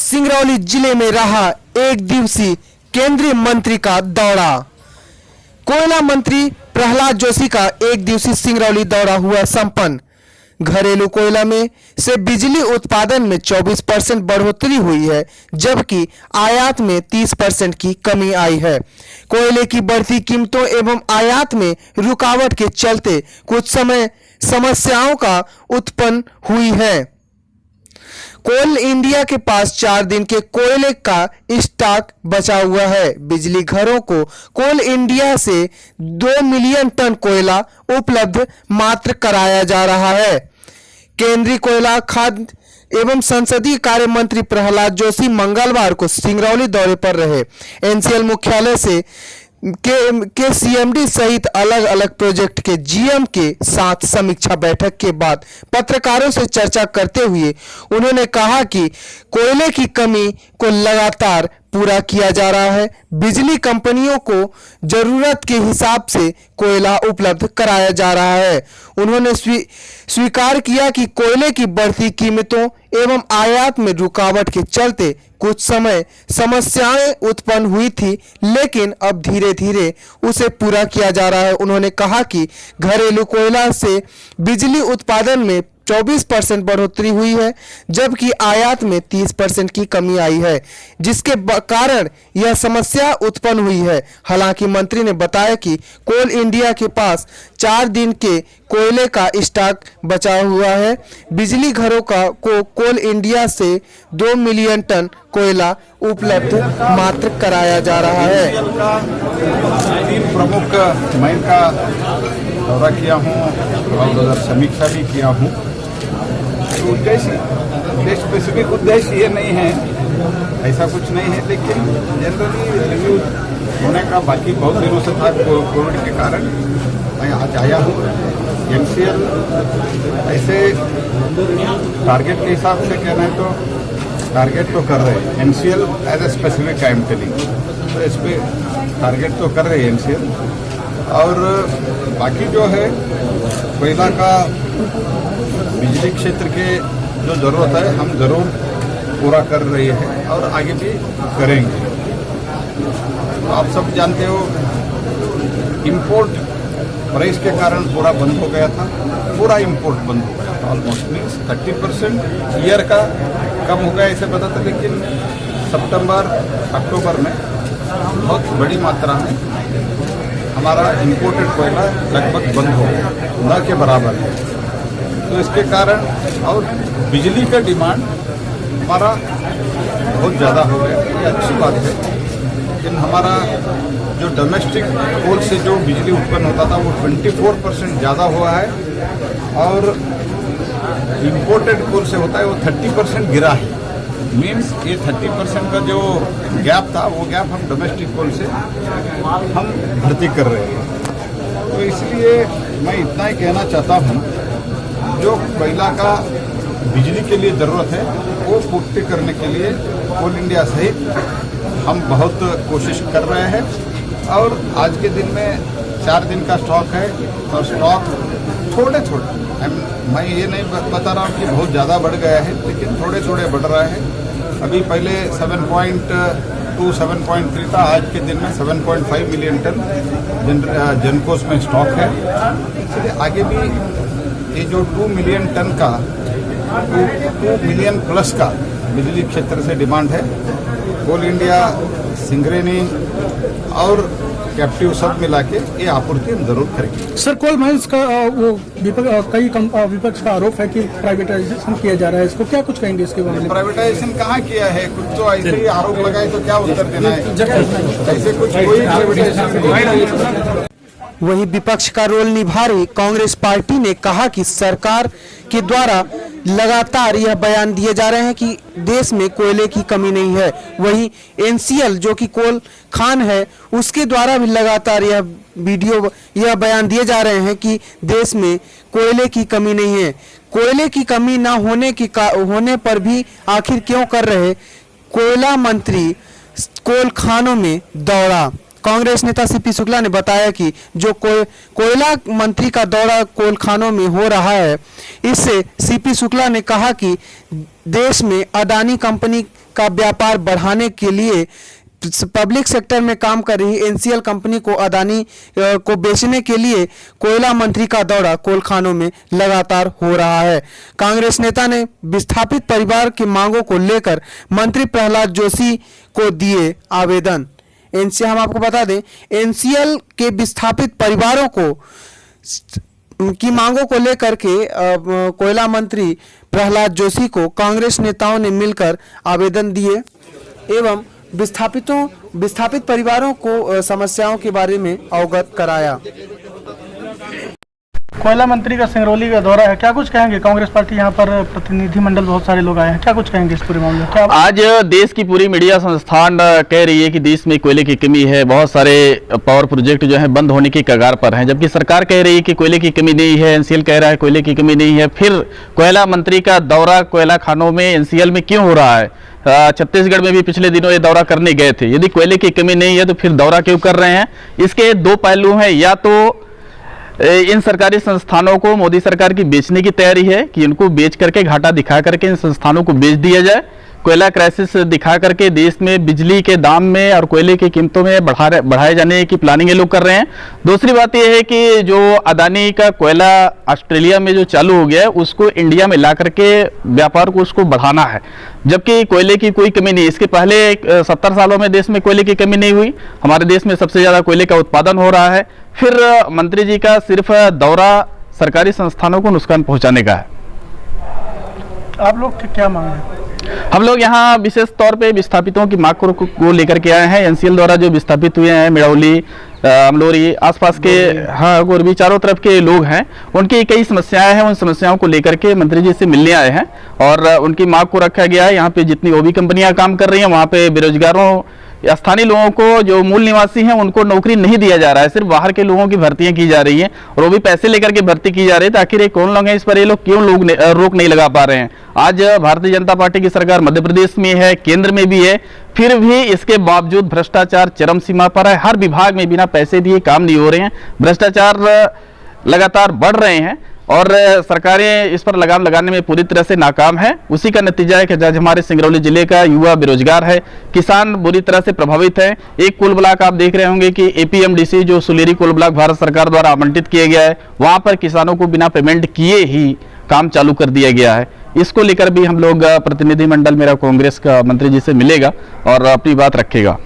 सिंगरौली जिले में रहा एक दिवसीय केंद्रीय मंत्री का दौरा। कोयला मंत्री प्रहलाद जोशी का एक दिवसीय सिंगरौली दौरा हुआ संपन्न। घरेलू कोयला में से बिजली उत्पादन में 24% बढ़ोतरी हुई है, जबकि आयात में 30% की कमी आई है। कोयले की बढ़ती कीमतों एवं आयात में रुकावट के चलते कुछ समय समस्याओं का उत्पन्न हुई है। कोल इंडिया के पास 4 दिन के कोयले का स्टॉक बचा हुआ है। बिजली घरों को कोल इंडिया से 2 मिलियन टन कोयला उपलब्ध मात्र कराया जा रहा है। केंद्रीय कोयला खाद्य एवं संसदीय कार्य मंत्री प्रहलाद जोशी मंगलवार को सिंगरौली दौरे पर रहे। एनसीएल मुख्यालय से के सीएमडी सहित अलग अलग प्रोजेक्ट के जीएम के साथ समीक्षा बैठक के बाद पत्रकारों से चर्चा करते हुए उन्होंने कहा कि कोयले की कमी को लगातार पूरा किया जा रहा है। बिजली कंपनियों को जरूरत के हिसाब से कोयला उपलब्ध कराया जा रहा है। उन्होंने स्वीकार किया कि कोयले की बढ़ती कीमतों एवं आयात में रुकावट के चलते कुछ समय समस्याएं उत्पन्न हुई थी, लेकिन अब धीरे धीरे उसे पूरा किया जा रहा है। उन्होंने कहा कि घरेलू कोयला से बिजली उत्पादन में 24% बढ़ोतरी हुई है, जबकि आयात में 30% की कमी आई है, जिसके कारण यह समस्या उत्पन्न हुई है। हालांकि मंत्री ने बताया कि कोल इंडिया के पास 4 दिन के कोयले का स्टॉक बचा हुआ है। बिजली घरों को कोल इंडिया से 2 मिलियन टन कोयला उपलब्ध मात्र कराया जा रहा है। 3 प्रमुख माइन का दौरा किया हूँ और उधर समीक्षा भी किया हूँ। उद्देश्य स्पेसिफिक उद्देश्य ये नहीं है, ऐसा कुछ नहीं है, लेकिन जनरली रिव्यू होने का बाकी बहुत दिनों से था कोविड के कारण मैं आज आया हूँ। एनसीएल ऐसे टारगेट के हिसाब से कहना है तो टारगेट तो कर रहे हैं। NCL as a specific I am telling, तो इस पर टारगेट तो कर रहे हैं एनसीएल। और बाकी जो है कोयला का बिजली क्षेत्र के जो ज़रूरत है हम ज़रूर पूरा कर रहे हैं और आगे भी करेंगे। तो आप सब जानते हो इंपोर्ट प्राइस के कारण पूरा बंद हो गया था, पूरा इंपोर्ट बंद हो गया था। ऑलमोस्ट मीन्स 30% ईयर का कम हो गया ऐसे पता था, लेकिन सितंबर अक्टूबर में बहुत बड़ी मात्रा में हमारा इंपोर्टेड कोयला लगभग बंद हो गया, न के बराबर है। तो इसके कारण और बिजली का डिमांड हमारा बहुत ज़्यादा हो गया, ये अच्छी बात है। लेकिन हमारा जो डोमेस्टिक कोल से जो बिजली उत्पन्न होता था वो 24% ज़्यादा हुआ है, और इंपोर्टेड कोल से होता है वो 30% गिरा है। मीन्स ये 30% का जो गैप था वो गैप हम डोमेस्टिक कोल से हम भर्ती कर रहे हैं। तो इसलिए मैं इतना ही कहना चाहता हूँ, जो कोयला का बिजली के लिए ज़रूरत है वो पूर्ति करने के लिए कोल इंडिया सहित हम बहुत कोशिश कर रहे हैं। और आज के दिन में 4 दिन का स्टॉक है, और स्टॉक थोड़े थोड़े, मैं ये नहीं बता रहा हूँ कि बहुत ज़्यादा बढ़ गया है, लेकिन थोड़े थोड़े बढ़ रहा है। अभी पहले 7.2 7.3 था, आज के दिन में 7.5 मिलियन टन जनकोस में स्टॉक है। इसलिए आगे भी ये जो 2 मिलियन टन का 2 मिलियन प्लस का बिजली क्षेत्र से डिमांड है, कोल इंडिया, सिंगरेनी और कैप्टिव सब मिला के ये आपूर्ति हम जरूर करेंगे। सर, कोल माइंस का वो विपक्ष का आरोप है कि प्राइवेटाइजेशन किया जा रहा है, इसको क्या कुछ कहेंगे इसके बारे में? प्राइवेटाइजेशन कहाँ किया है? कुछ तो ऐसे ही आरोप लगाए तो क्या उत्तर देना है? ऐसे कुछ कोई प्राइवेटाइजेशन। वहीं विपक्ष का रोल निभा रही कांग्रेस पार्टी ने कहा कि सरकार के द्वारा लगातार यह बयान दिए जा रहे हैं कि देश में कोयले की कमी नहीं है। वहीं एनसीएल जो कि कोल खान है, उसके द्वारा भी लगातार यह बयान दिए जा रहे हैं कि देश में कोयले की कमी नहीं है। कोयले की कमी ना होने पर भी आखिर क्यों कर रहे कोयला मंत्री कोल खानों में दौरा? कांग्रेस नेता सीपी शुक्ला ने बताया कि जो कोयला मंत्री का दौरा कोल खानों में हो रहा है, इससे सीपी शुक्ला ने कहा कि देश में अडानी कंपनी का व्यापार बढ़ाने के लिए पब्लिक सेक्टर में काम कर रही एनसीएल कंपनी को अदानी को बेचने के लिए कोयला मंत्री का दौरा कोल खानों में लगातार हो रहा है। कांग्रेस नेता ने विस्थापित परिवार की मांगों को लेकर मंत्री प्रहलाद जोशी को दिए आवेदन। हम आपको बता दें, एनसीएल के विस्थापित परिवारों को की मांगों को लेकर के कोयला मंत्री प्रहलाद जोशी को कांग्रेस नेताओं ने मिलकर आवेदन दिए एवं विस्थापित परिवारों को समस्याओं के बारे में अवगत कराया। कोयला मंत्री का सिंगरौली का दौरा है, क्या कुछ कहेंगे? कांग्रेस पार्टी यहाँ पर प्रतिनिधिमंडल बहुत सारे लोग आए हैं, क्या कुछ कहेंगे इस पूरे मामले में? आज देश की पूरी मीडिया संस्थान कह रही है कि देश में कोयले की कमी है, बहुत सारे पावर प्रोजेक्ट जो है बंद होने की कगार पर हैं, जबकि सरकार कह रही है कि कोयले की कमी नहीं है, एनसीएल कह रहा है कोयले की कमी नहीं है। फिर कोयला मंत्री का दौरा कोयला खानों में एनसीएल में क्यों हो रहा है? छत्तीसगढ़ में भी पिछले दिनों ये दौरा करने गए थे। यदि कोयले की कमी नहीं है तो फिर दौरा क्यों कर रहे हैं? इसके दो पहलू हैं, या तो इन सरकारी संस्थानों को मोदी सरकार की बेचने की तैयारी है कि इनको बेच करके घाटा दिखा करके इन संस्थानों को बेच दिया जाए, कोयला क्राइसिस दिखा करके देश में बिजली के दाम में और कोयले की कीमतों में बढ़ाए जाने की प्लानिंग ये लोग कर रहे हैं। दूसरी बात यह है कि जो अदानी का कोयला ऑस्ट्रेलिया में जो चालू हो गया है उसको इंडिया में ला करके व्यापार को उसको बढ़ाना है, जबकि कोयले की कोई कमी नहीं। इसके पहले 70 सालों में देश में कोयले की कमी नहीं हुई, हमारे देश में सबसे ज़्यादा कोयले का उत्पादन हो रहा है। फिर मंत्री जी का सिर्फ दौरा सरकारी संस्थानों को नुकसान पहुंचाने का है। आप लोग क्या मांग हैं? हम लोग यहाँ विशेष तौर पे विस्थापितों की मांग को लेकर के आए हैं। एनसीएल द्वारा जो विस्थापित हुए हैं, मिड़ौली, अमलोरी, आसपास के गोरबी चारों तरफ के लोग हैं, उनकी कई समस्याएं हैं। उन समस्याओं को लेकर के मंत्री जी से मिलने आए हैं और उनकी मांग को रखा गया है। यहाँ पे जितनी ओबी कंपनियां काम कर रही हैं वहाँ पे बेरोजगारों, स्थानीय लोगों को, जो मूल निवासी हैं, उनको नौकरी नहीं दिया जा रहा है, सिर्फ बाहर के लोगों की भर्तियां की जा रही हैं और वो भी पैसे लेकर के भर्ती की जा रही है। तो आखिर ये कौन लोग हैं, इस पर ये लोग क्यों रोक नहीं लगा पा रहे हैं? आज भारतीय जनता पार्टी की सरकार मध्य प्रदेश में है, केंद्र में भी है, फिर भी इसके बावजूद भ्रष्टाचार चरम सीमा पर है। हर विभाग में बिना पैसे दिए काम नहीं हो रहे हैं, भ्रष्टाचार लगातार बढ़ रहे हैं और सरकारें इस पर लगाम लगाने में पूरी तरह से नाकाम है। उसी का नतीजा है कि आज हमारे सिंगरौली जिले का युवा बेरोजगार है, किसान बुरी तरह से प्रभावित है। एक कोल ब्लॉक आप देख रहे होंगे कि एपीएमडीसी जो सुलेरी कोल ब्लॉक भारत सरकार द्वारा आवंटित किया गया है, वहां पर किसानों को बिना पेमेंट किए ही काम चालू कर दिया गया है। इसको लेकर भी हम लोग प्रतिनिधिमंडल मेरा कांग्रेस का मंत्री जी से मिलेगा और अपनी बात रखेगा।